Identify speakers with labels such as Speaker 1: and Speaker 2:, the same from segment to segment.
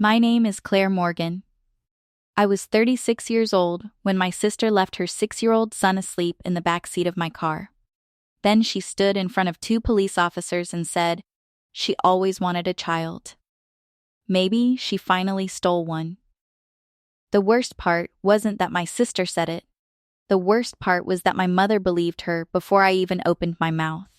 Speaker 1: My name is Claire Morgan. I was 36 years old when my sister left her 6-year-old son asleep in the back seat of my car. Then she stood in front of 2 police officers and said she always wanted a child. Maybe she finally stole one. The worst part wasn't that my sister said it. The worst part was that my mother believed her before I even opened my mouth.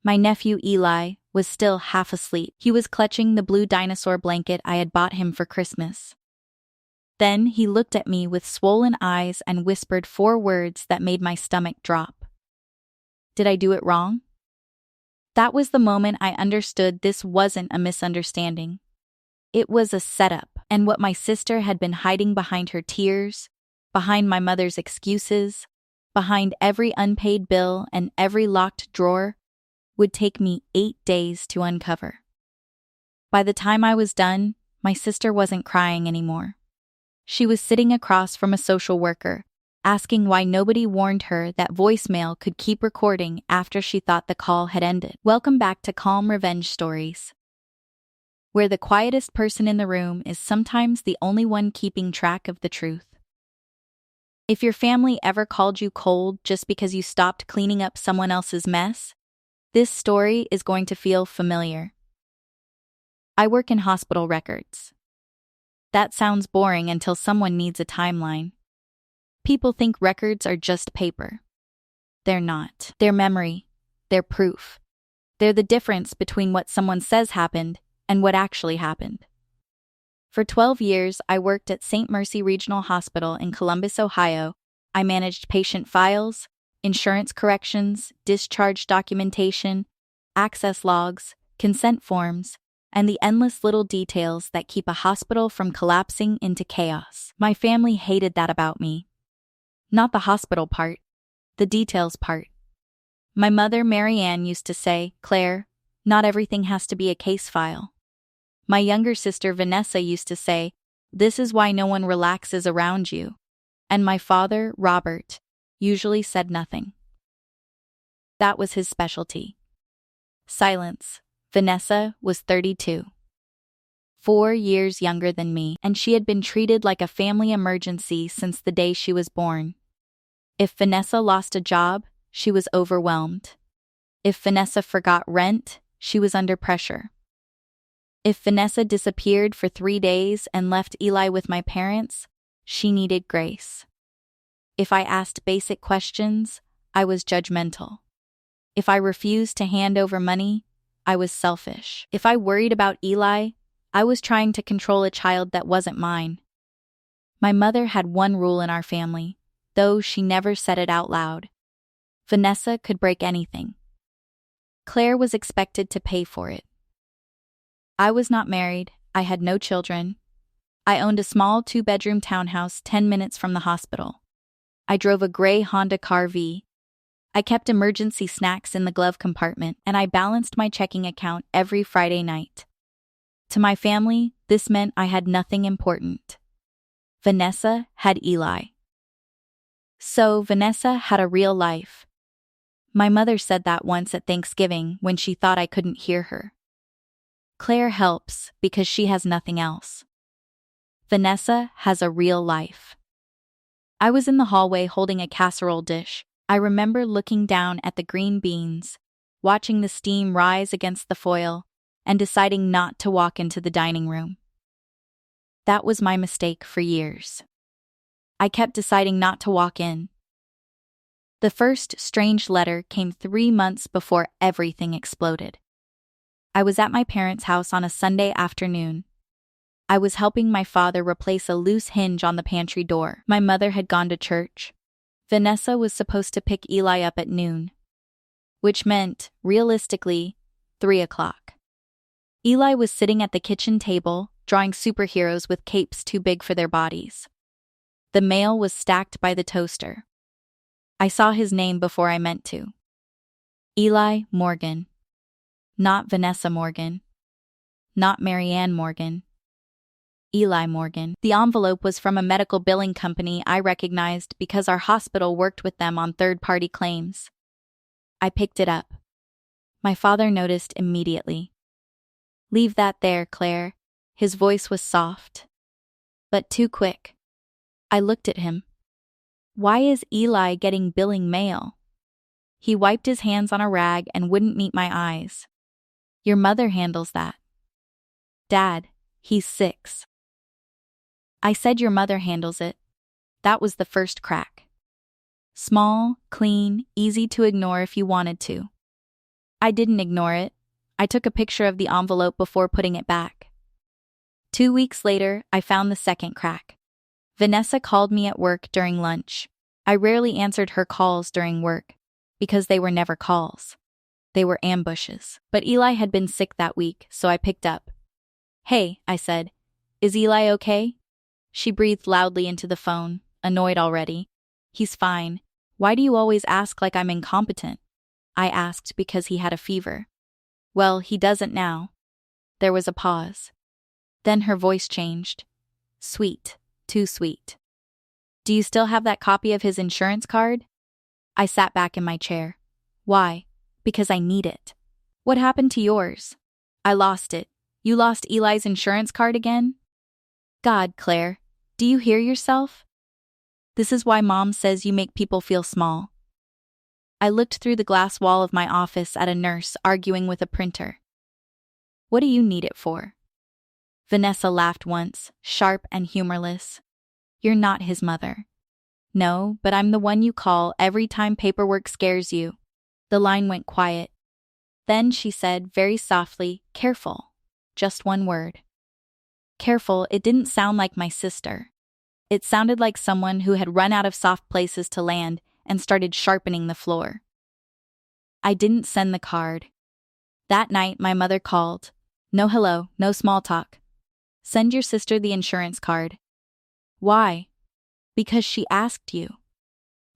Speaker 1: My nephew Eli was still half asleep. He was clutching the blue dinosaur blanket I had bought him for Christmas. Then he looked at me with swollen eyes and whispered 4 words that made my stomach drop. Did I do it wrong? That was the moment I understood this wasn't a misunderstanding. It was a setup, and what my sister had been hiding behind her tears, behind my mother's excuses, behind every unpaid bill and every locked drawer, would take me 8 days to uncover. By the time I was done, my sister wasn't crying anymore. She was sitting across from a social worker, asking why nobody warned her that voicemail could keep recording after she thought the call had ended. Welcome back to Calm Revenge Stories, where the quietest person in the room is sometimes the only one keeping track of the truth. If your family ever called you cold just because you stopped cleaning up someone else's mess, this story is going to feel familiar. I work in hospital records. That sounds boring until someone needs a timeline. People think records are just paper. They're not. They're memory. They're proof. They're the difference between what someone says happened and what actually happened. For 12 years, I worked at St. Mercy Regional Hospital in Columbus, Ohio. I managed patient files, insurance corrections, discharge documentation, access logs, consent forms, and the endless little details that keep a hospital from collapsing into chaos. My family hated that about me. Not the hospital part, the details part. My mother, Mary Ann, used to say, "Claire, not everything has to be a case file." My younger sister, Vanessa, used to say, "This is why no one relaxes around you." And my father, Robert, usually said nothing. That was his specialty. Silence. Vanessa was 32. 4 years younger than me, and she had been treated like a family emergency since the day she was born. If Vanessa lost a job, she was overwhelmed. If Vanessa forgot rent, she was under pressure. If Vanessa disappeared for 3 days and left Eli with my parents, she needed grace. If I asked basic questions, I was judgmental. If I refused to hand over money, I was selfish. If I worried about Eli, I was trying to control a child that wasn't mine. My mother had one rule in our family, though she never said it out loud. Vanessa could break anything. Claire was expected to pay for it. I was not married, I had no children. I owned a small 2-bedroom townhouse 10 minutes from the hospital. I drove a gray Honda CR-V. I kept emergency snacks in the glove compartment, and I balanced my checking account every Friday night. To my family, this meant I had nothing important. Vanessa had Eli. So Vanessa had a real life. My mother said that once at Thanksgiving when she thought I couldn't hear her. Claire helps because she has nothing else. Vanessa has a real life. I was in the hallway holding a casserole dish. I remember looking down at the green beans, watching the steam rise against the foil, and deciding not to walk into the dining room. That was my mistake for years. I kept deciding not to walk in. The first strange letter came 3 months before everything exploded. I was at my parents' house on a Sunday afternoon. I was helping my father replace a loose hinge on the pantry door. My mother had gone to church. Vanessa was supposed to pick Eli up at noon, which meant, realistically, 3 o'clock. Eli was sitting at the kitchen table, drawing superheroes with capes too big for their bodies. The mail was stacked by the toaster. I saw his name before I meant to. Eli Morgan. Not Vanessa Morgan. Not Marianne Morgan. Eli Morgan. The envelope was from a medical billing company I recognized because our hospital worked with them on third-party claims. I picked it up. My father noticed immediately. "Leave that there, Claire." His voice was soft, but too quick. I looked at him. Why is Eli getting billing mail? He wiped his hands on a rag and wouldn't meet my eyes. Your mother handles that. Dad, he's 6. I said your mother handles it. That was the first crack. Small, clean, easy to ignore if you wanted to. I didn't ignore it. I took a picture of the envelope before putting it back. 2 weeks later, I found the second crack. Vanessa called me at work during lunch. I rarely answered her calls during work, because they were never calls. They were ambushes. But Eli had been sick that week, so I picked up. Hey, I said. Is Eli okay? She breathed loudly into the phone, annoyed already. He's fine. Why do you always ask like I'm incompetent? I asked because he had a fever. Well, he doesn't now. There was a pause. Then her voice changed. Sweet, too sweet. Do you still have that copy of his insurance card? I sat back in my chair. Why? Because I need it. What happened to yours? I lost it. You lost Eli's insurance card again? God, Claire, do you hear yourself? This is why Mom says you make people feel small. I looked through the glass wall of my office at a nurse arguing with a printer. What do you need it for? Vanessa laughed once, sharp and humorless. You're not his mother. No, but I'm the one you call every time paperwork scares you. The line went quiet. Then she said very softly, careful. Just one word. Careful, it didn't sound like my sister. It sounded like someone who had run out of soft places to land and started sharpening the floor. I didn't send the card. That night, my mother called. No hello, no small talk. Send your sister the insurance card. Why? Because she asked you.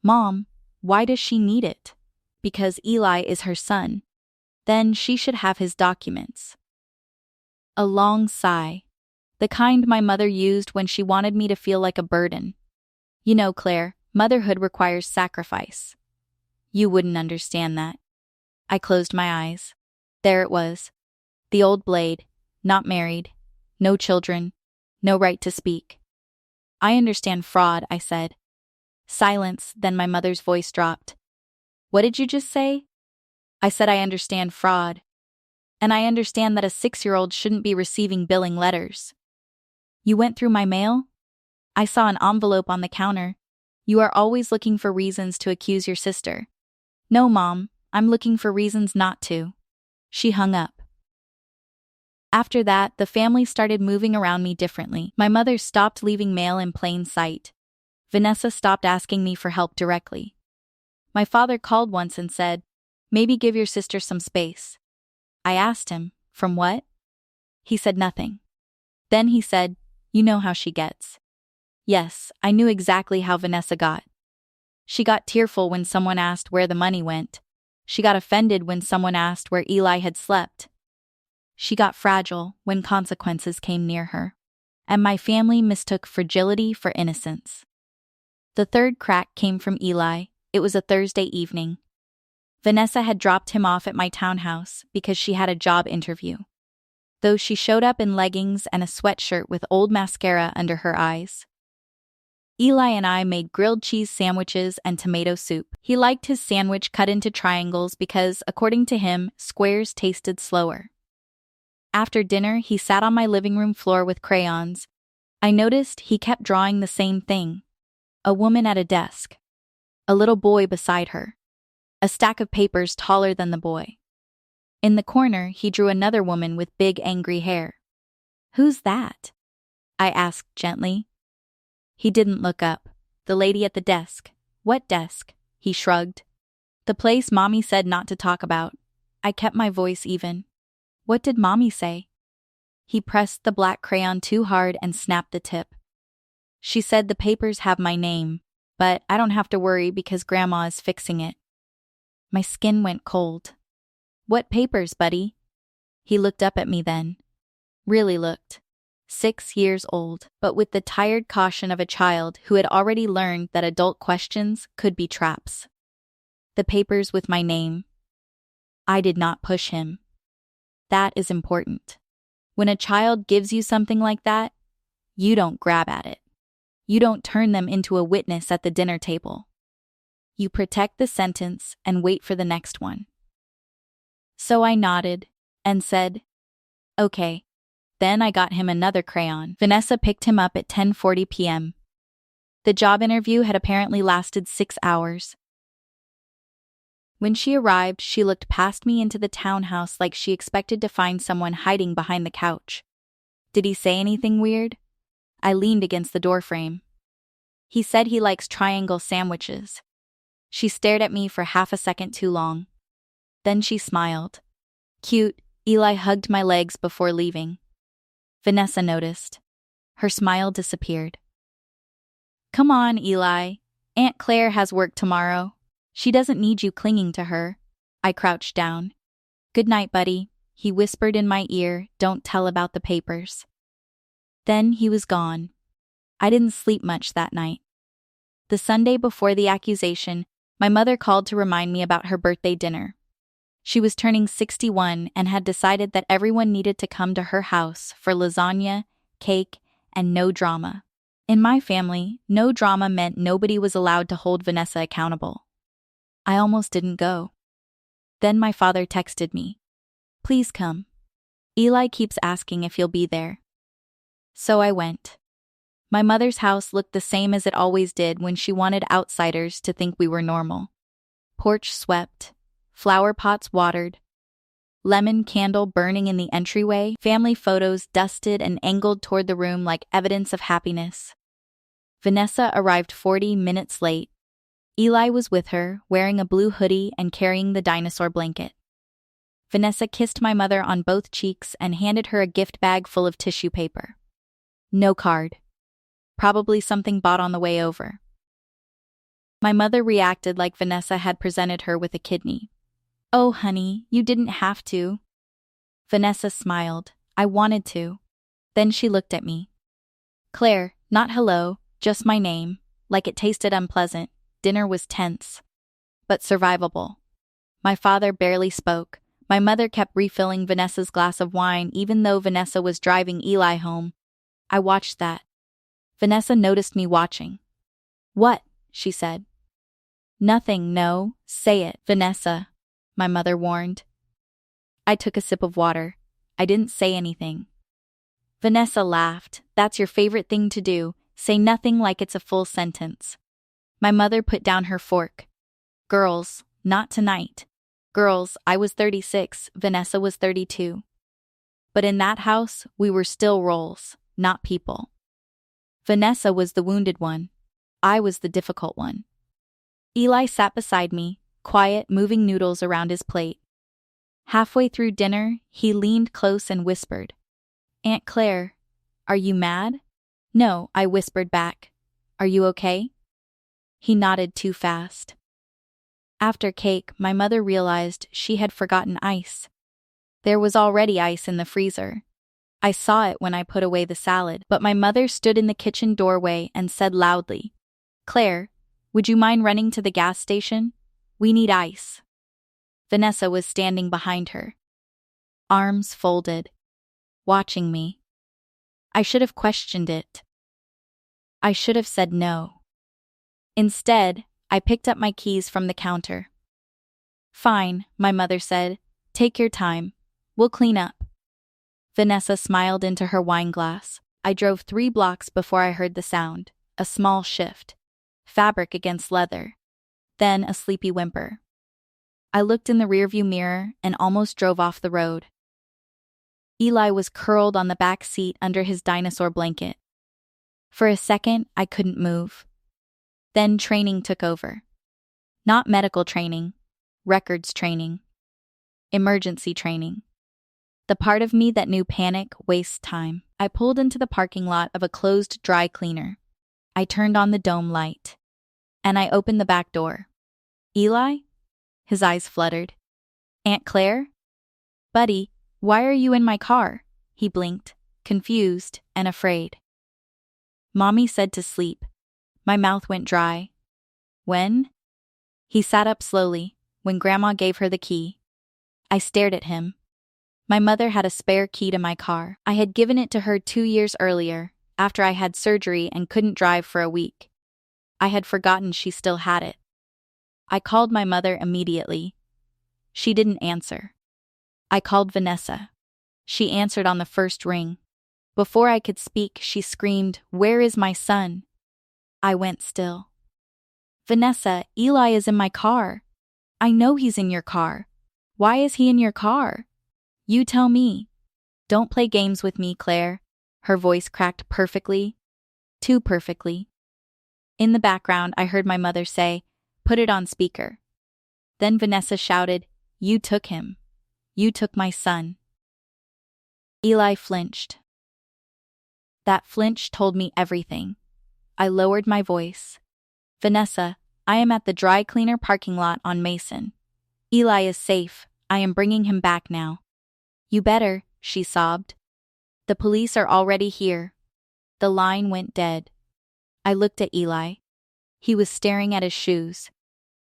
Speaker 1: Mom, why does she need it? Because Eli is her son. Then she should have his documents. A long sigh. The kind my mother used when she wanted me to feel like a burden. You know, Claire, motherhood requires sacrifice. You wouldn't understand that. I closed my eyes. There it was. The old blade, not married, no children, no right to speak. I understand fraud, I said. Silence, then my mother's voice dropped. What did you just say? I said I understand fraud. And I understand that a 6-year-old shouldn't be receiving billing letters. You went through my mail? I saw an envelope on the counter. You are always looking for reasons to accuse your sister. No, Mom, I'm looking for reasons not to. She hung up. After that, the family started moving around me differently. My mother stopped leaving mail in plain sight. Vanessa stopped asking me for help directly. My father called once and said, maybe give your sister some space. I asked him, from what? He said nothing. Then he said, you know how she gets. Yes, I knew exactly how Vanessa got. She got tearful when someone asked where the money went. She got offended when someone asked where Eli had slept. She got fragile when consequences came near her. And my family mistook fragility for innocence. The third crack came from Eli. It was a Thursday evening. Vanessa had dropped him off at my townhouse because she had a job interview. Though she showed up in leggings and a sweatshirt with old mascara under her eyes. Eli and I made grilled cheese sandwiches and tomato soup. He liked his sandwich cut into triangles because, according to him, squares tasted slower. After dinner, he sat on my living room floor with crayons. I noticed he kept drawing the same thing. A woman at a desk. A little boy beside her. A stack of papers taller than the boy. In the corner, he drew another woman with big angry hair. Who's that? I asked gently. He didn't look up. The lady at the desk. What desk? He shrugged. The place Mommy said not to talk about. I kept my voice even. What did Mommy say? He pressed the black crayon too hard and snapped the tip. She said the papers have my name, but I don't have to worry because Grandma is fixing it. My skin went cold. What papers, buddy? He looked up at me then. Really looked. 6 years old, but with the tired caution of a child who had already learned that adult questions could be traps. The papers with my name. I did not push him. That is important. When a child gives you something like that, you don't grab at it. You don't turn them into a witness at the dinner table. You protect the sentence and wait for the next one. So I nodded and said, okay. Then I got him another crayon. Vanessa picked him up at 10:40 p.m. The job interview had apparently lasted 6 hours. When she arrived, she looked past me into the townhouse like she expected to find someone hiding behind the couch. Did he say anything weird? I leaned against the doorframe. He said he likes triangle sandwiches. She stared at me for half a second too long. Then she smiled. Cute. Eli hugged my legs before leaving. Vanessa noticed. Her smile disappeared. Come on, Eli. Aunt Claire has work tomorrow. She doesn't need you clinging to her. I crouched down. Good night, buddy, he whispered in my ear. Don't tell about the papers. Then he was gone. I didn't sleep much that night. The Sunday before the accusation, my mother called to remind me about her birthday dinner. She was turning 61 and had decided that everyone needed to come to her house for lasagna, cake, and no drama. In my family, no drama meant nobody was allowed to hold Vanessa accountable. I almost didn't go. Then my father texted me. Please come. Eli keeps asking if you'll be there. So I went. My mother's house looked the same as it always did when she wanted outsiders to think we were normal. Porch swept, flower pots watered, lemon candle burning in the entryway, family photos dusted and angled toward the room like evidence of happiness. Vanessa arrived 40 minutes late. Eli was with her, wearing a blue hoodie and carrying the dinosaur blanket. Vanessa kissed my mother on both cheeks and handed her a gift bag full of tissue paper. No card. Probably something bought on the way over. My mother reacted like Vanessa had presented her with a kidney. Oh, honey, you didn't have to. Vanessa smiled. I wanted to. Then she looked at me. Claire, not hello, just my name, like it tasted unpleasant. Dinner was tense, but survivable. My father barely spoke. My mother kept refilling Vanessa's glass of wine even though Vanessa was driving Eli home. I watched that. Vanessa noticed me watching. What? She said. Nothing, no, say it, Vanessa, my mother warned. I took a sip of water. I didn't say anything. Vanessa laughed. That's your favorite thing to do, say nothing like it's a full sentence. My mother put down her fork. Girls, not tonight. Girls, I was 36, Vanessa was 32. But in that house, we were still roles, not people. Vanessa was the wounded one. I was the difficult one. Eli sat beside me, quiet, moving noodles around his plate. Halfway through dinner, he leaned close and whispered, Aunt Claire, are you mad? No, I whispered back. Are you okay? He nodded too fast. After cake, my mother realized she had forgotten ice. There was already ice in the freezer. I saw it when I put away the salad, but my mother stood in the kitchen doorway and said loudly, Claire, would you mind running to the gas station? We need ice. Vanessa was standing behind her, arms folded, watching me. I should have questioned it. I should have said no. Instead, I picked up my keys from the counter. Fine, my mother said. Take your time. We'll clean up. Vanessa smiled into her wine glass. I drove 3 blocks before I heard the sound. A small shift. Fabric against leather. Then a sleepy whimper. I looked in the rearview mirror and almost drove off the road. Eli was curled on the back seat under his dinosaur blanket. For a second, I couldn't move. Then training took over. Not medical training. Records training. Emergency training. The part of me that knew panic wastes time. I pulled into the parking lot of a closed dry cleaner. I turned on the dome light. And I opened the back door. Eli? His eyes fluttered. Aunt Claire? Buddy, why are you in my car? He blinked, confused and afraid. Mommy said to sleep. My mouth went dry. When? He sat up slowly, when Grandma gave her the key. I stared at him. My mother had a spare key to my car. I had given it to her 2 years earlier, after I had surgery and couldn't drive for a week. I had forgotten she still had it. I called my mother immediately. She didn't answer. I called Vanessa. She answered on the first ring. Before I could speak, she screamed, "Where is my son?" I went still. "Vanessa, Eli is in my car." "I know he's in your car. Why is he in your car? You tell me." "Don't play games with me, Claire." Her voice cracked perfectly. Too perfectly. In the background, I heard my mother say, "Put it on speaker." Then Vanessa shouted, "You took him. You took my son." Eli flinched. That flinch told me everything. I lowered my voice. "Vanessa, I am at the dry cleaner parking lot on Mason. Eli is safe. I am bringing him back now." "You better," she sobbed. "The police are already here." The line went dead. I looked at Eli. He was staring at his shoes.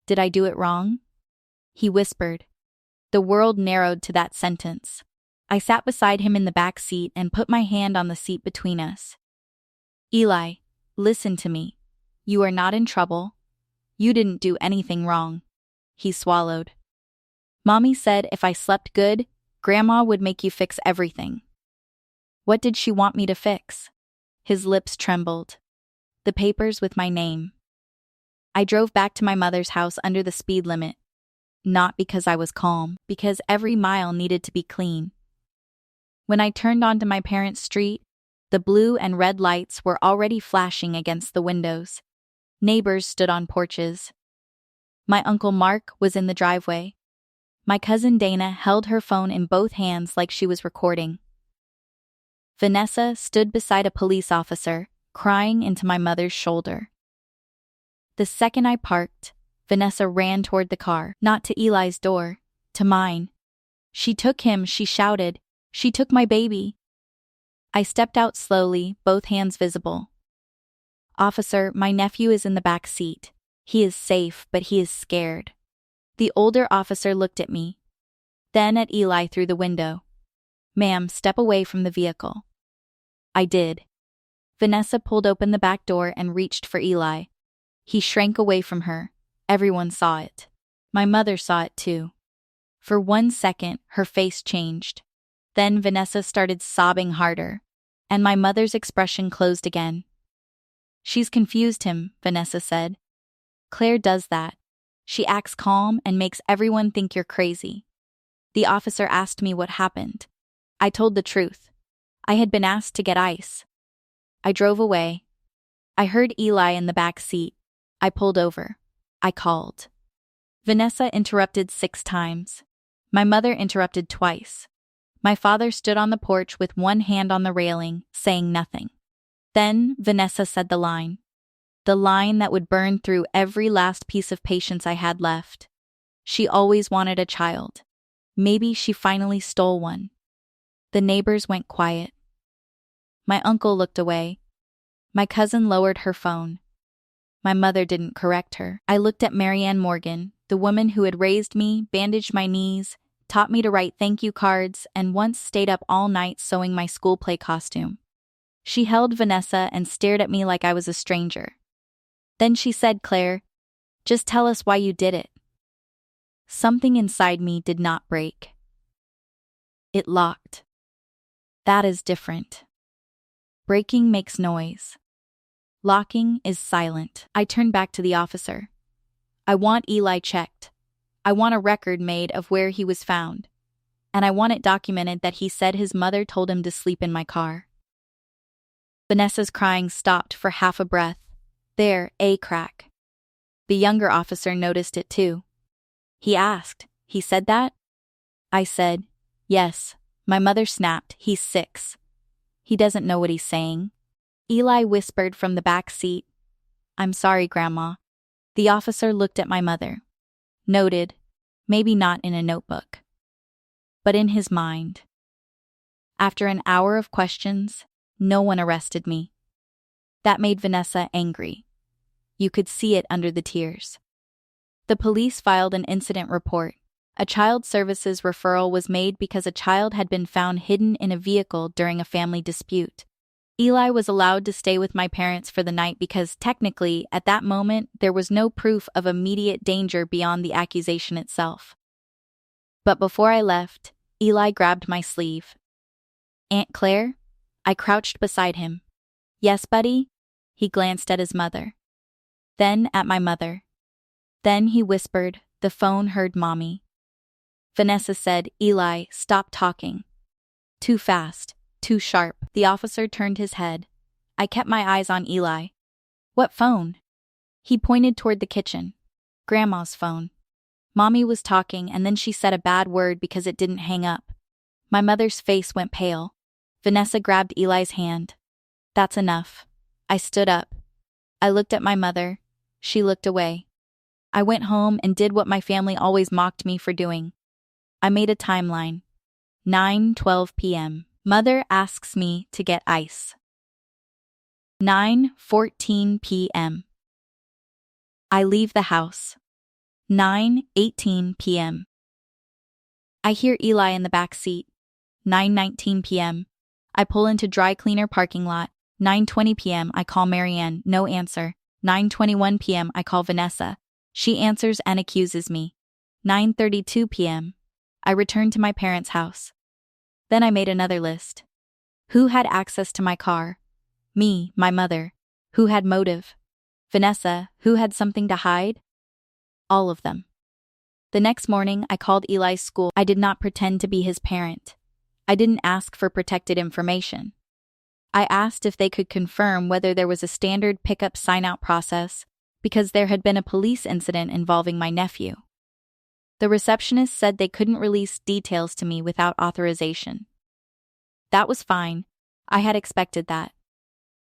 Speaker 1: "Did I do it wrong?" He whispered. The world narrowed to that sentence. I sat beside him in the back seat and put my hand on the seat between us. "Eli, listen to me. You are not in trouble. You didn't do anything wrong." He swallowed. "Mommy said if I slept good, Grandma would make you fix everything." "What did she want me to fix?" His lips trembled. "The papers with my name." I drove back to my mother's house under the speed limit. Not because I was calm, because every mile needed to be clean. When I turned onto my parents' street, the blue and red lights were already flashing against the windows. Neighbors stood on porches. My Uncle Mark was in the driveway. My cousin Dana held her phone in both hands like she was recording. Vanessa stood beside a police officer, crying into my mother's shoulder. The second I parked, Vanessa ran toward the car, not to Eli's door, to mine. "She took him," she shouted. "She took my baby." I stepped out slowly, both hands visible. "Officer, my nephew is in the back seat. He is safe, but he is scared." The older officer looked at me, then at Eli through the window. "Ma'am, step away from the vehicle." I did. Vanessa pulled open the back door and reached for Eli. He shrank away from her. Everyone saw it. My mother saw it too. For 1 second, her face changed. Then Vanessa started sobbing harder, and my mother's expression closed again. "She's confused him," Vanessa said. "Claire does that. She acts calm and makes everyone think you're crazy." The officer asked me what happened. I told the truth. I had been asked to get ice. I drove away. I heard Eli in the back seat. I pulled over. I called. Vanessa interrupted 6 times. My mother interrupted twice. My father stood on the porch with one hand on the railing, saying nothing. Then Vanessa said the line. The line that would burn through every last piece of patience I had left. She always wanted a child. Maybe she finally stole one. The neighbors went quiet. My uncle looked away. My cousin lowered her phone. My mother didn't correct her. I looked at Marianne Morgan, the woman who had raised me, bandaged my knees, taught me to write thank you cards, and once stayed up all night sewing my school play costume. She held Vanessa and stared at me like I was a stranger. Then she said, "Claire, just tell us why you did it." Something inside me did not break. It locked. That is different. Breaking makes noise. Locking is silent. I turned back to the officer. "I want Eli checked. I want a record made of where he was found. And I want it documented that he said his mother told him to sleep in my car." Vanessa's crying stopped for half a breath. There, a crack. The younger officer noticed it too. He asked, "He said that?" I said, "Yes." My mother snapped, "He's 6. He doesn't know what he's saying." Eli whispered from the back seat, "I'm sorry, Grandma." The officer looked at my mother. Noted, maybe not in a notebook, but in his mind. After an hour of questions, no one arrested me. That made Vanessa angry. You could see it under the tears. The police filed an incident report. A child services referral was made because a child had been found hidden in a vehicle during a family dispute. Eli was allowed to stay with my parents for the night because technically, at that moment, there was no proof of immediate danger beyond the accusation itself. But before I left, Eli grabbed my sleeve. "Aunt Claire?" I crouched beside him. "Yes, buddy?" He glanced at his mother. Then at my mother. Then he whispered, "The phone heard Mommy." Vanessa said, "Eli, stop talking." Too fast, too sharp. The officer turned his head. I kept my eyes on Eli. "What phone?" He pointed toward the kitchen. "Grandma's phone. Mommy was talking and then she said a bad word because it didn't hang up." My mother's face went pale. Vanessa grabbed Eli's hand. "That's enough." I stood up. I looked at my mother. She looked away. I went home and did what my family always mocked me for doing. I made a timeline. 9:12 p.m. Mother asks me to get ice. 9:14 p.m. I leave the house. 9:18 p.m. I hear Eli in the back seat. 9:19 p.m. I pull into dry cleaner parking lot. 9:20 p.m. I call Marianne, no answer. 9:21 p.m. I call Vanessa. She answers and accuses me. 9:32 p.m. I return to my parents' house. Then I made another list. Who had access to my car? Me, my mother. Who had motive? Vanessa, who had something to hide? All of them. The next morning, I called Eli's school. I did not pretend to be his parent. I didn't ask for protected information. I asked if they could confirm whether there was a standard pickup sign-out process, because there had been a police incident involving my nephew. The receptionist said they couldn't release details to me without authorization. That was fine. I had expected that.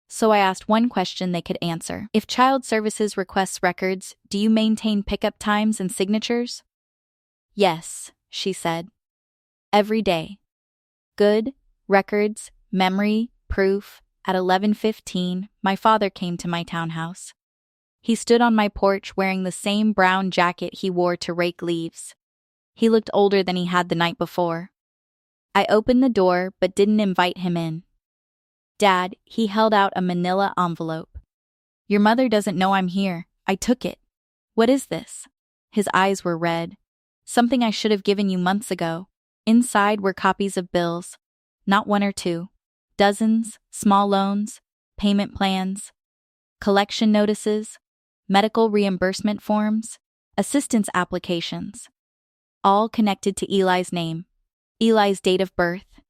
Speaker 1: So I asked one question they could answer. If Child Services requests records, do you maintain pickup times and signatures? Yes, she said. Every day. Good, records, memory, proof. At 11:15, my father came to my townhouse. He stood on my porch wearing the same brown jacket he wore to rake leaves. He looked older than he had the night before. I opened the door but didn't invite him in. "Dad," he held out a manila envelope. "Your mother doesn't know I'm here. I took it." "What is this?" His eyes were red. "Something I should have given you months ago." Inside were copies of bills. Not one or two. Dozens, small loans, payment plans, collection notices, medical reimbursement forms, assistance applications. All connected to Eli's name, Eli's date of birth,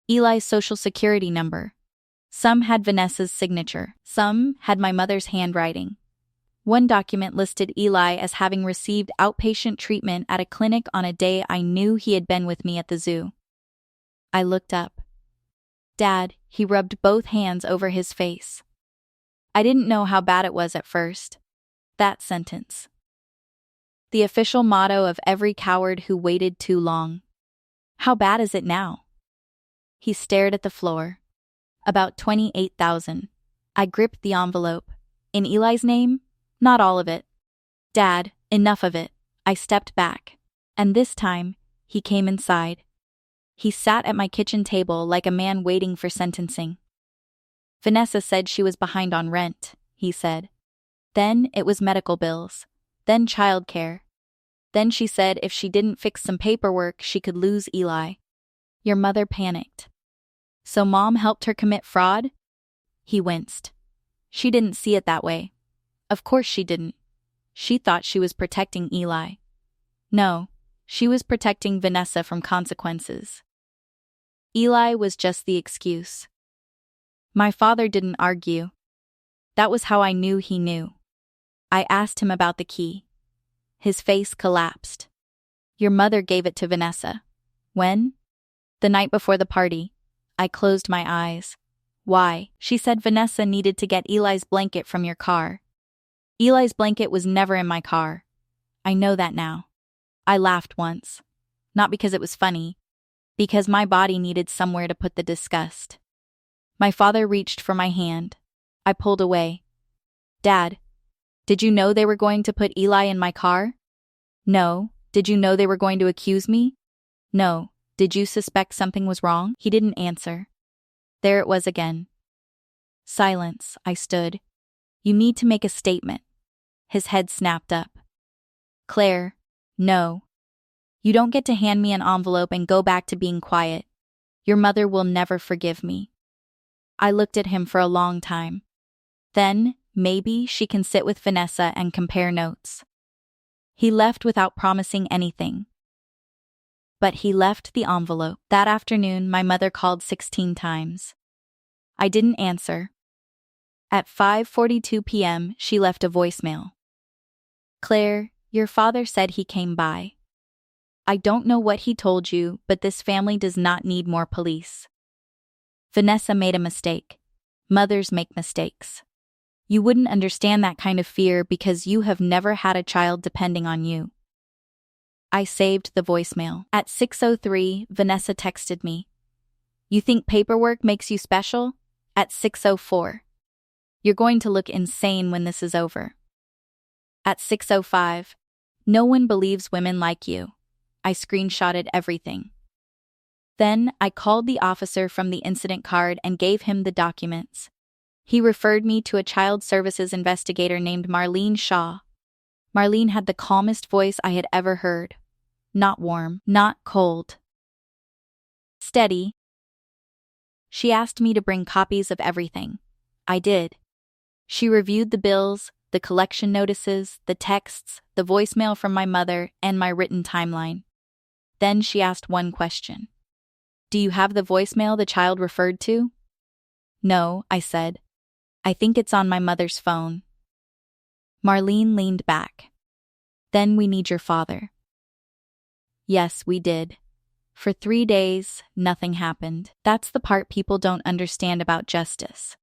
Speaker 1: Eli's social security number. Some had Vanessa's signature. Some had my mother's handwriting. One document listed Eli as having received outpatient treatment at a clinic on a day I knew he had been with me at the zoo. I looked up. "Dad," he rubbed both hands over his face. I didn't know how bad it was at first. That sentence. The official motto of every coward who waited too long. How bad is it now? He stared at the floor. About 28,000. I gripped the envelope. In Eli's name? Not all of it. "Dad, enough of it." I stepped back. And this time, he came inside. He sat at my kitchen table like a man waiting for sentencing. "Vanessa said she was behind on rent," he said. "Then it was medical bills. Then childcare. Then she said if she didn't fix some paperwork, she could lose Eli. Your mother panicked. So Mom helped her commit fraud?" He winced. "She didn't see it that way. Of course she didn't. She thought she was protecting Eli. No, she was protecting Vanessa from consequences. Eli was just the excuse." My father didn't argue. That was how I knew he knew. I asked him about the key. His face collapsed. "Your mother gave it to Vanessa." "When?" "The night before the party." I closed my eyes. "Why?" "She said Vanessa needed to get Eli's blanket from your car." "Eli's blanket was never in my car." "I know that now." I laughed once. Not because it was funny. Because my body needed somewhere to put the disgust. My father reached for my hand. I pulled away. "Dad, did you know they were going to put Eli in my car?" "No," Did you know they were going to accuse me? No. Did you suspect something was wrong? He didn't answer. There it was again. Silence. I stood. You need to make a statement. His head snapped up. Claire, no. You don't get to hand me an envelope and go back to being quiet. Your mother will never forgive me. I looked at him for a long time. Then, maybe she can sit with Vanessa and compare notes. He left without promising anything. But he left the envelope. That afternoon, my mother called 16 times. I didn't answer. At 5:42 p.m., she left a voicemail. Claire, your father said he came by. I don't know what he told you, but this family does not need more police. Vanessa made a mistake. Mothers make mistakes. You wouldn't understand that kind of fear because you have never had a child depending on you. I saved the voicemail. At 6:03, Vanessa texted me. You think paperwork makes you special? At 6:04. You're going to look insane when this is over. At 6:05. No one believes women like you. I screenshotted everything. Then I called the officer from the incident card and gave him the documents. He referred me to a child services investigator named Marlene Shaw. Marlene had the calmest voice I had ever heard. Not warm, not cold. Steady. She asked me to bring copies of everything. I did. She reviewed the bills, the collection notices, the texts, the voicemail from my mother, and my written timeline. Then she asked one question. Do you have the voicemail the child referred to? No, I said. I think it's on my mother's phone. Marlene leaned back. Then we need your father. Yes, we did. For 3 days, nothing happened. That's the part people don't understand about justice.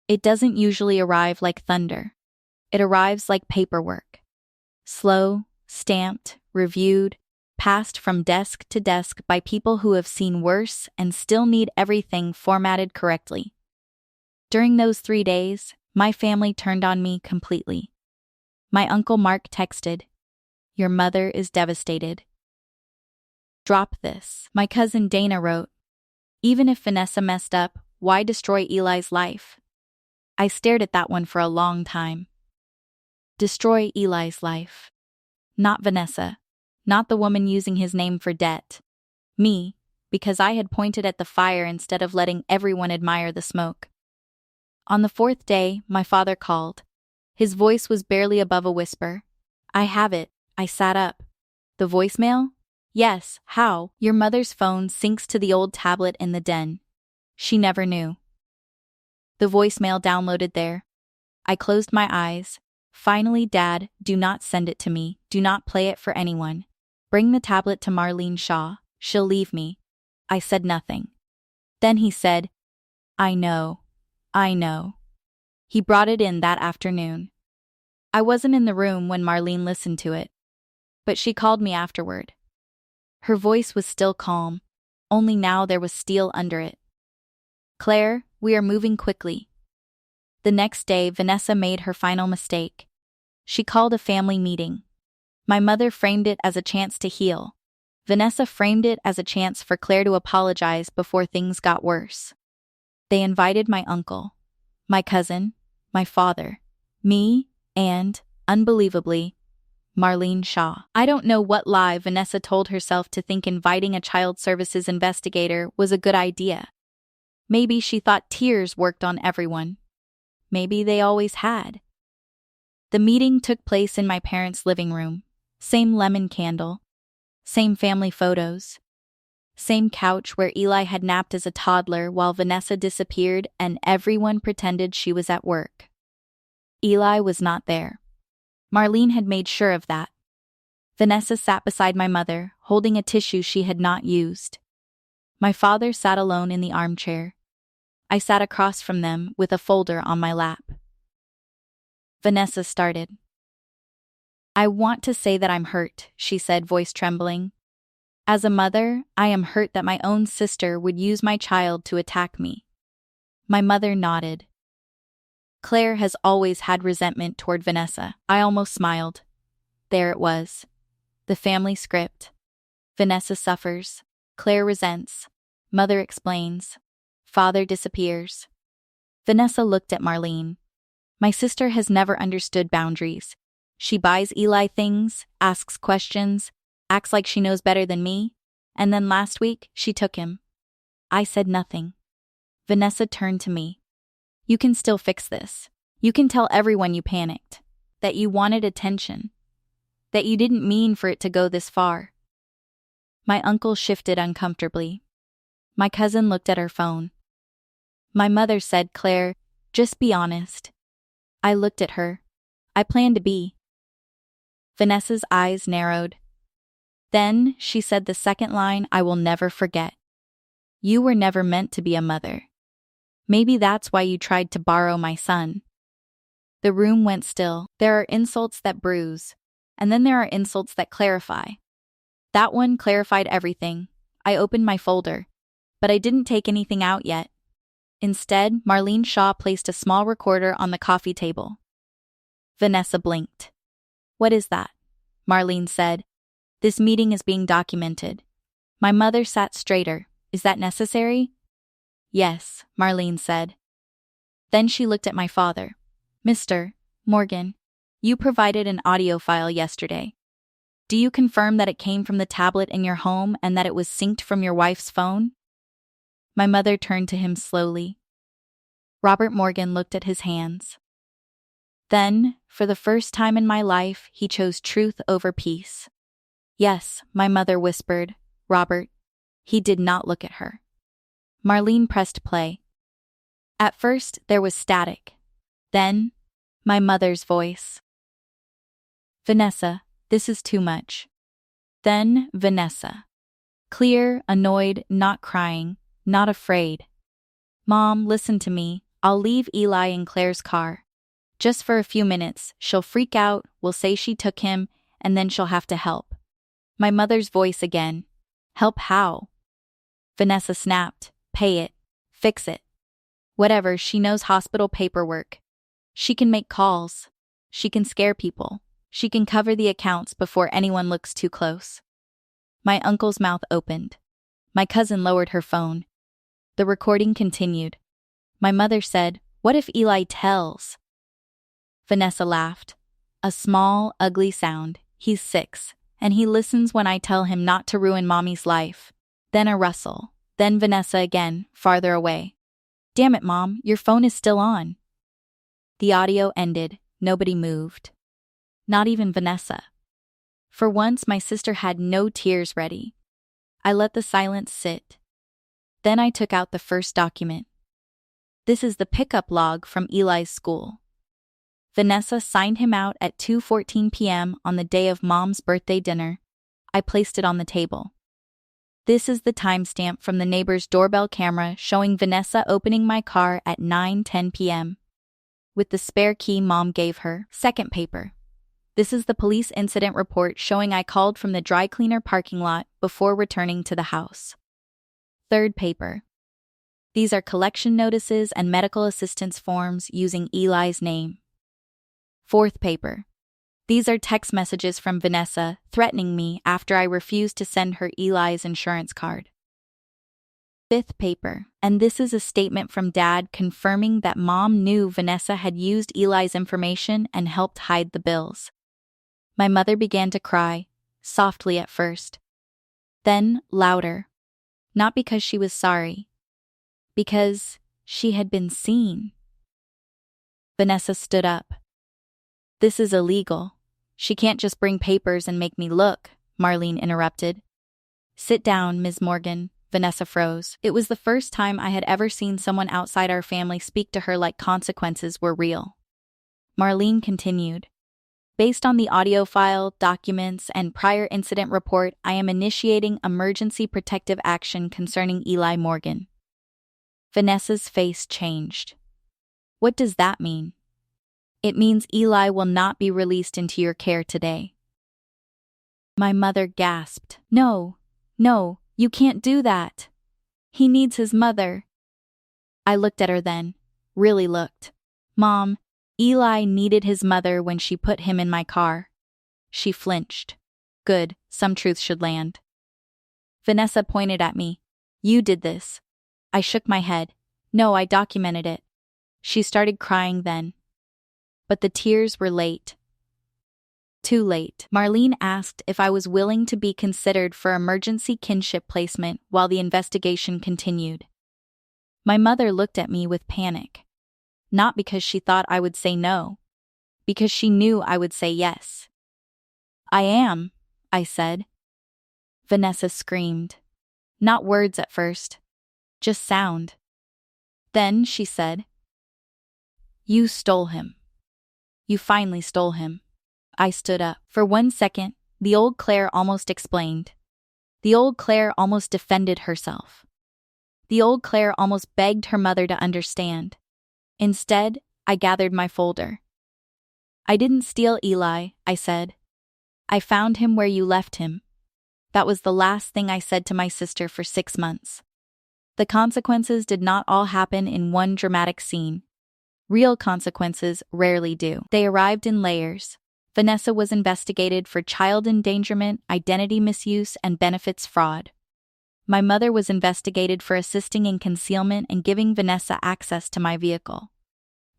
Speaker 1: It doesn't usually arrive like thunder. It arrives like paperwork. Slow, stamped, reviewed, passed from desk to desk by people who have seen worse and still need everything formatted correctly. During those 3 days, my family turned on me completely. My Uncle Mark texted, Your mother is devastated. Drop this. My cousin Dana wrote, Even if Vanessa messed up, why destroy Eli's life? I stared at that one for a long time. Destroy Eli's life. Not Vanessa. Not the woman using his name for debt. Me, because I had pointed at the fire instead of letting everyone admire the smoke. On the 4th day, my father called. His voice was barely above a whisper. I have it. I sat up. The voicemail? Yes, how? Your mother's phone syncs to the old tablet in the den. She never knew. The voicemail downloaded there. I closed my eyes. Finally, Dad, do not send it to me. Do not play it for anyone. Bring the tablet to Marlene Shaw. She'll leave me. I said nothing. Then he said, I know. He brought it in that afternoon. I wasn't in the room when Marlene listened to it, but she called me afterward. Her voice was still calm, only now there was steel under it. Claire, we are moving quickly. The next day, Vanessa made her final mistake. She called a family meeting. My mother framed it as a chance to heal. Vanessa framed it as a chance for Claire to apologize before things got worse. They invited my uncle, my cousin, my father, me, and, unbelievably, Marlene Shaw. I don't know what lie Vanessa told herself to think inviting a child services investigator was a good idea. Maybe she thought tears worked on everyone. Maybe they always had. The meeting took place in my parents' living room. Same lemon candle. Same family photos. Same couch where Eli had napped as a toddler while Vanessa disappeared and everyone pretended she was at work. Eli was not there. Marlene had made sure of that. Vanessa sat beside my mother, holding a tissue she had not used. My father sat alone in the armchair. I sat across from them with a folder on my lap. Vanessa started. I want to say that I'm hurt, she said, voice trembling. As a mother, I am hurt that my own sister would use my child to attack me. My mother nodded. Claire has always had resentment toward Vanessa. I almost smiled. There it was. The family script. Vanessa suffers. Claire resents. Mother explains. Father disappears. Vanessa looked at Marlene. My sister has never understood boundaries. She buys Eli things, asks questions, acts like she knows better than me, and then last week, she took him. I said nothing. Vanessa turned to me. You can still fix this. You can tell everyone you panicked, that you wanted attention, that you didn't mean for it to go this far. My uncle shifted uncomfortably. My cousin looked at her phone. My mother said, Claire, just be honest. I looked at her. I planned to be. Vanessa's eyes narrowed. Then she said the second line I will never forget. You were never meant to be a mother. Maybe that's why you tried to borrow my son. The room went still. There are insults that bruise, and then there are insults that clarify. That one clarified everything. I opened my folder, but I didn't take anything out yet. Instead, Marlene Shaw placed a small recorder on the coffee table. Vanessa blinked. What is that? Marlene said. This meeting is being documented. My mother sat straighter. Is that necessary? Yes, Marlene said. Then she looked at my father. Mr. Morgan, you provided an audio file yesterday. Do you confirm that it came from the tablet in your home and that it was synced from your wife's phone? My mother turned to him slowly. Robert Morgan looked at his hands. Then, for the first time in my life, he chose truth over peace. Yes, my mother whispered. Robert. He did not look at her. Marlene pressed play. At first, there was static. Then, my mother's voice. Vanessa, this is too much. Then, Vanessa. Clear, annoyed, not crying, not afraid. Mom, listen to me. I'll leave Eli in Claire's car. Just for a few minutes, she'll freak out, will say she took him, and then she'll have to help. My mother's voice again. Help how? Vanessa snapped. Pay it. Fix it. Whatever, she knows hospital paperwork. She can make calls. She can scare people. She can cover the accounts before anyone looks too close. My uncle's mouth opened. My cousin lowered her phone. The recording continued. My mother said, What if Eli tells? Vanessa laughed. A small, ugly sound. He's 6, and he listens when I tell him not to ruin Mommy's life. Then a rustle. Then Vanessa again, farther away. Damn it, Mom, your phone is still on. The audio ended. Nobody moved. Not even Vanessa. For once, my sister had no tears ready. I let the silence sit. Then I took out the first document. This is the pickup log from Eli's school. Vanessa signed him out at 2:14 p.m. on the day of Mom's birthday dinner. I placed it on the table. This is the timestamp from the neighbor's doorbell camera showing Vanessa opening my car at 9:10 p.m. with the spare key Mom gave her. Second paper. This is the police incident report showing I called from the dry cleaner parking lot before returning to the house. Third paper. These are collection notices and medical assistance forms using Eli's name. Fourth paper. These are text messages from Vanessa threatening me after I refused to send her Eli's insurance card. Fifth paper. And this is a statement from Dad confirming that Mom knew Vanessa had used Eli's information and helped hide the bills. My mother began to cry, softly at first. Then louder. Not because she was sorry. Because she had been seen. Vanessa stood up. This is illegal. She can't just bring papers and make me look, Marlene interrupted. Sit down, Ms. Morgan. Vanessa froze. It was the first time I had ever seen someone outside our family speak to her like consequences were real. Marlene continued. Based on the audio file, documents, and prior incident report, I am initiating emergency protective action concerning Eli Morgan. Vanessa's face changed. What does that mean? It means Eli will not be released into your care today. My mother gasped. No, you can't do that. He needs his mother. I looked at her then, really looked. Mom, Eli needed his mother when she put him in my car. She flinched. Good, some truth should land. Vanessa pointed at me. You did this. I shook my head. No, I documented it. She started crying then. But the tears were late. Too late. Marlene asked if I was willing to be considered for emergency kinship placement while the investigation continued. My mother looked at me with panic. Not because she thought I would say no, because she knew I would say yes. I am, I said. Vanessa screamed. Not words at first, just sound. Then she said, You stole him. You finally stole him. I stood up. For 1 second, the old Claire almost explained. The old Claire almost defended herself. The old Claire almost begged her mother to understand. Instead, I gathered my folder. I didn't steal Eli, I said. I found him where you left him. That was the last thing I said to my sister for 6 months. The consequences did not all happen in one dramatic scene. Real consequences rarely do. They arrived in layers. Vanessa was investigated for child endangerment, identity misuse, and benefits fraud. My mother was investigated for assisting in concealment and giving Vanessa access to my vehicle.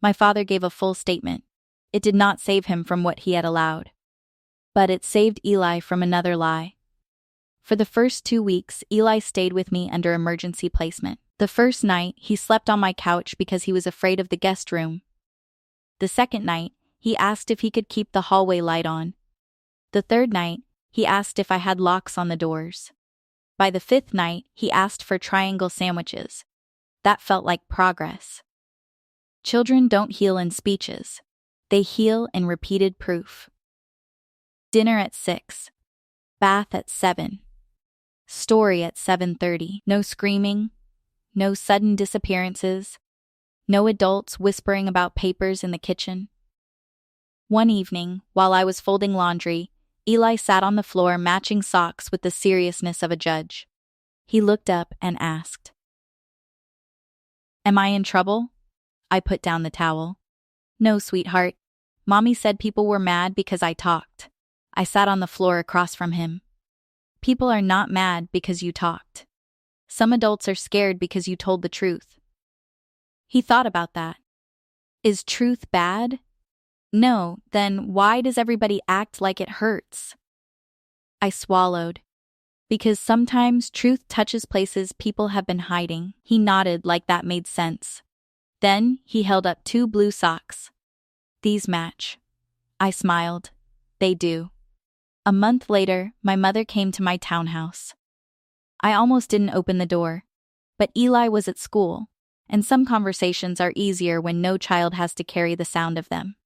Speaker 1: My father gave a full statement. It did not save him from what he had allowed. But it saved Eli from another lie. For the first 2 weeks, Eli stayed with me under emergency placement. The first night, he slept on my couch because he was afraid of the guest room. The second night, he asked if he could keep the hallway light on. The third night, he asked if I had locks on the doors. By the 5th night, he asked for triangle sandwiches. That felt like progress. Children don't heal in speeches. They heal in repeated proof. Dinner at 6. Bath at 7. Story at 7:30. No screaming. No sudden disappearances. No adults whispering about papers in the kitchen. One evening, while I was folding laundry, Eli sat on the floor matching socks with the seriousness of a judge. He looked up and asked, Am I in trouble? I put down the towel. No, sweetheart. Mommy said people were mad because I talked. I sat on the floor across from him. People are not mad because you talked. Some adults are scared because you told the truth. He thought about that. Is truth bad? No, then why does everybody act like it hurts? I swallowed. Because sometimes truth touches places people have been hiding. He nodded like that made sense. Then he held up 2 blue socks. These match. I smiled. They do. A month later, my mother came to my townhouse. I almost didn't open the door. But Eli was at school, and some conversations are easier when no child has to carry the sound of them.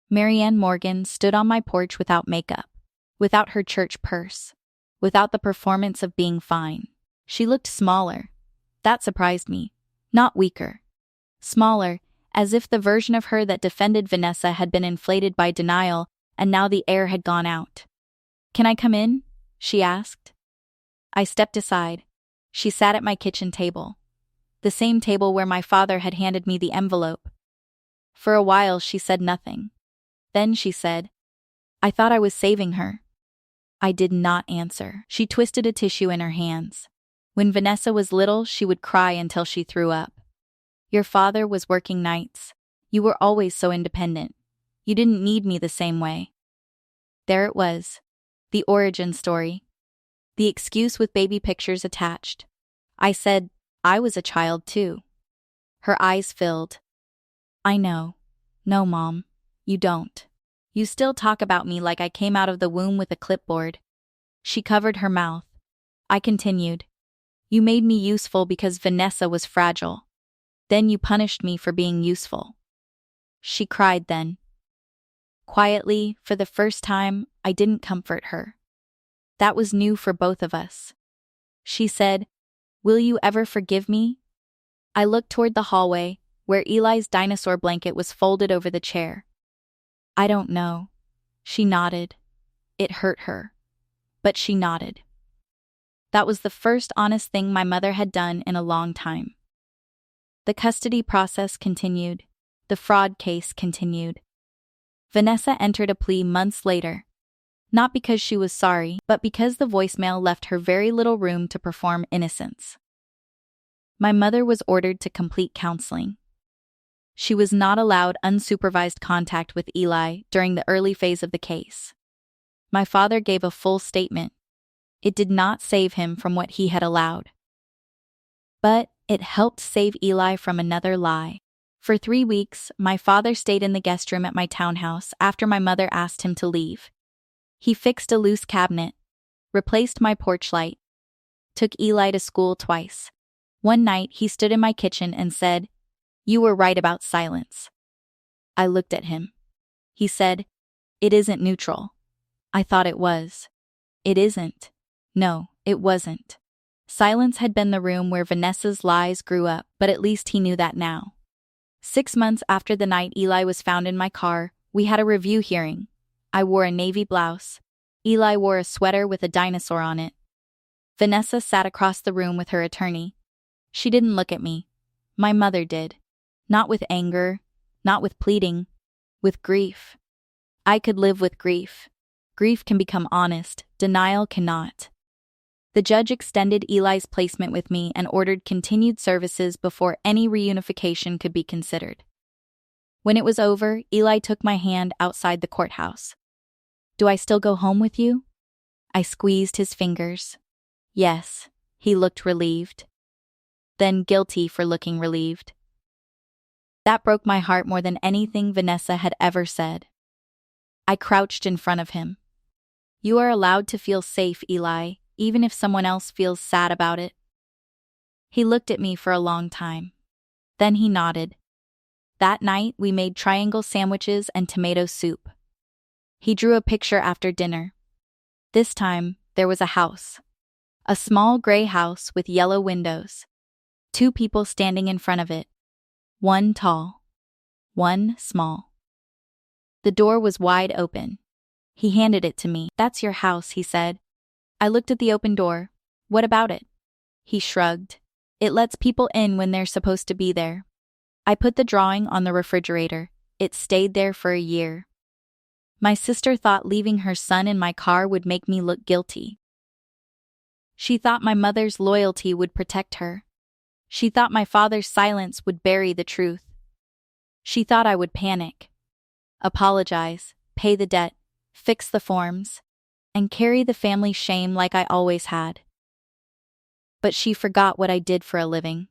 Speaker 1: Marianne Morgan stood on my porch without makeup, without her church purse, without the performance of being fine. She looked smaller. That surprised me. Not weaker. Smaller, as if the version of her that defended Vanessa had been inflated by denial, and now the air had gone out. Can I come in? She asked. I stepped aside. She sat at my kitchen table. The same table where my father had handed me the envelope. For a while she said nothing. Then she said, I thought I was saving her. I did not answer. She twisted a tissue in her hands. When Vanessa was little, she would cry until she threw up. Your father was working nights. You were always so independent. You didn't need me the same way. There it was. The origin story. The excuse with baby pictures attached. I said, I was a child too. Her eyes filled. I know. No, Mom. You don't. You still talk about me like I came out of the womb with a clipboard. She covered her mouth. I continued. You made me useful because Vanessa was fragile. Then you punished me for being useful. She cried then. Quietly, for the first time, I didn't comfort her. That was new for both of us. She said, Will you ever forgive me? I looked toward the hallway, where Eli's dinosaur blanket was folded over the chair. I don't know. She nodded. It hurt her. But she nodded. That was the first honest thing my mother had done in a long time. The custody process continued. The fraud case continued. Vanessa entered a plea months later. Not because she was sorry, but because the voicemail left her very little room to perform innocence. My mother was ordered to complete counseling. She was not allowed unsupervised contact with Eli during the early phase of the case. My father gave a full statement. It did not save him from what he had allowed. But it helped save Eli from another lie. For 3 weeks, my father stayed in the guest room at my townhouse after my mother asked him to leave. He fixed a loose cabinet, replaced my porch light, took Eli to school twice. One night, he stood in my kitchen and said, "You were right about silence." I looked at him. He said, "It isn't neutral." I thought it was. It isn't. No, it wasn't. Silence had been the room where Vanessa's lies grew up, but at least he knew that now. 6 months after the night Eli was found in my car, we had a review hearing. I wore a navy blouse. Eli wore a sweater with a dinosaur on it. Vanessa sat across the room with her attorney. She didn't look at me. My mother did. Not with anger, not with pleading, with grief. I could live with grief. Grief can become honest, denial cannot. The judge extended Eli's placement with me and ordered continued services before any reunification could be considered. When it was over, Eli took my hand outside the courthouse. "Do I still go home with you?" I squeezed his fingers. Yes. He looked relieved. Then guilty for looking relieved. That broke my heart more than anything Vanessa had ever said. I crouched in front of him. "You are allowed to feel safe, Eli, even if someone else feels sad about it." He looked at me for a long time. Then he nodded. That night, we made triangle sandwiches and tomato soup. He drew a picture after dinner. This time, there was a house. A small gray house with yellow windows. 2 people standing in front of it. 1 tall. 1 small. The door was wide open. He handed it to me. "That's your house," he said. I looked at the open door. "What about it?" He shrugged. "It lets people in when they're supposed to be there." I put the drawing on the refrigerator. It stayed there for a year. My sister thought leaving her son in my car would make me look guilty. She thought my mother's loyalty would protect her. She thought my father's silence would bury the truth. She thought I would panic, apologize, pay the debt, fix the forms, and carry the family shame like I always had. But she forgot what I did for a living.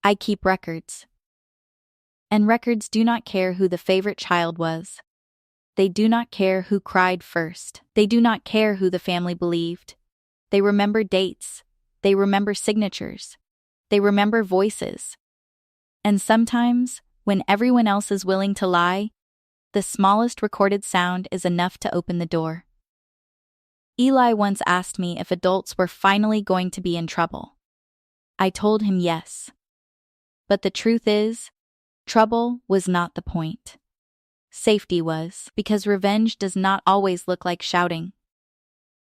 Speaker 1: I keep records. And records do not care who the favorite child was. They do not care who cried first. They do not care who the family believed. They remember dates. They remember signatures. They remember voices. And sometimes, when everyone else is willing to lie, the smallest recorded sound is enough to open the door. Eli once asked me if adults were finally going to be in trouble. I told him yes. But the truth is, trouble was not the point. Safety was, because revenge does not always look like shouting.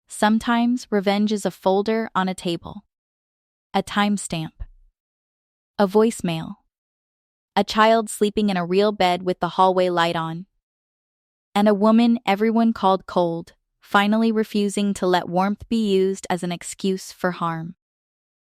Speaker 1: Sometimes revenge is a folder on a table, a timestamp, a voicemail, a child sleeping in a real bed with the hallway light on, and a woman everyone called cold, finally refusing to let warmth be used as an excuse for harm.